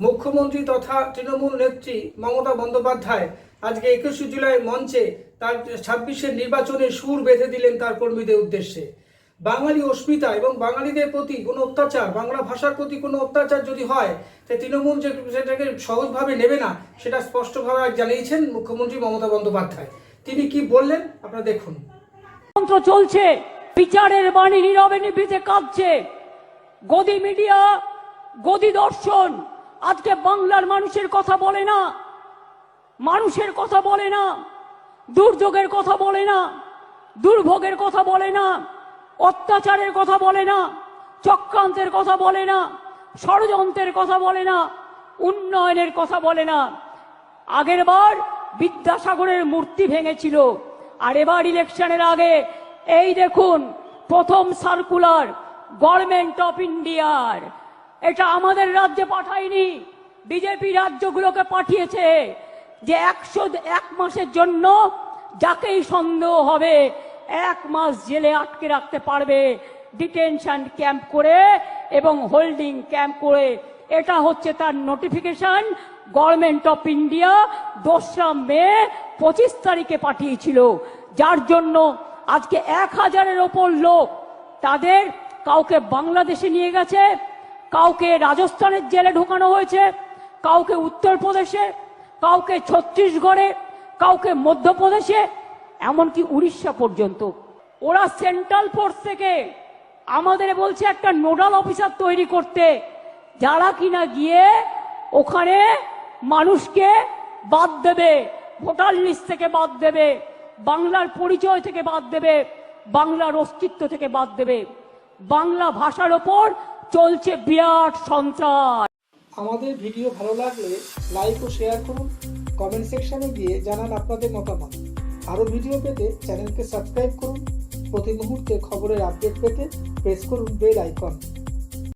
মুখ্যমন্ত্রী তথা তৃণমূল নেত্রী মমতা বন্দ্যোপাধ্যায় আজকে 21শে জুলাই মঞ্চে তার 26-এর নির্বাচনের সুর বেঁধে দিলেন তার কর্মীদের উদ্দেশ্যে। বাঙালি অস্মিতা এবং বাঙালিদের প্রতি কোনো অত্যাচার, বাংলা ভাষার প্রতি কোনো অত্যাচার যদি হয়, তাই তৃণমূল যে সেটাকে সহজভাবে নেবে না, সেটা স্পষ্টভাবে জানিয়েছেন মুখ্যমন্ত্রী মমতা বন্দ্যোপাধ্যায়। তিনি কি বললেন আপনারা দেখুন। তন্ত্র চলছে, বিচারের বাণী নীরবে নিভৃতে কাঁদছে। গদি মিডিয়া, গদি দর্শন আজকে বাংলার মানুষের কথা বলে না, মানুষের কথা বলে না, দুর্যোগের কথা বলে না, দুর্ভোগের কথা বলে না, অত্যাচারের কথা বলে না, চক্রান্তের কথা বলে না, ষড়যন্ত্রের কথা বলে না, উন্নয়নের কথা বলে না। আগের বার বিদ্যাসাগরের মূর্তি ভেঙেছিল, আর এবার ইলেকশনের আগে এই দেখুন প্রথম সার্কুলার গভর্নমেন্ট অফ ইন্ডিয়ার। এটা আমাদের রাজ্যে পাঠায়নি, বিজেপি রাজ্যগুলোকে পাঠিয়েছে যে 101 মাসের জন্য যাকেই সন্দেহ হবে 1 মাস জেলে আটকে রাখতে পারবে, ডিটেনশন ক্যাম্প করে এবং হোল্ডিং ক্যাম্প করে। এটা হচ্ছে তার নোটিফিকেশন গভর্নমেন্ট অফ ইন্ডিয়া 2রা মে 25 তারিখে পাঠিয়েছিল, যার জন্য আজকে 1000-এর ওপর লোক, তাদের কাউকে বাংলাদেশে নিয়ে গেছে, কাউকে রাজস্থানের জেলে ঢোকানো হয়েছে, কাউকে উত্তরপ্রদেশে, কাউকে ছত্তিশগড়ে, কাউকে মধ্যপ্রদেশে, এমনকি উড়িষ্যা পর্যন্ত। ওরা সেন্ট্রাল ফোর্স থেকে আমাদের বলছে একটা নোডাল অফিসার তৈরি করতে, যারা কিনা গিয়ে ওখানে মানুষকে বাদ দেবে, ভোটার লিস্ট থেকে বাদ দেবে, বাংলার পরিচয় থেকে বাদ দেবে, বাংলার অস্তিত্ব থেকে বাদ দেবে। বাংলা ভাষার ওপর চলছে বিরাট সন্ত্রাস। আমাদের ভিডিও ভালো লাগলে লাইক ও শেয়ার করুন, কমেন্ট সেকশনে গিয়ে জানান আপনাদের মতামত। আরও ভিডিও পেতে চ্যানেলকে সাবস্ক্রাইব করুন। প্রতি মুহূর্তে খবরের আপডেট পেতে প্রেস করুন বেল আইকন।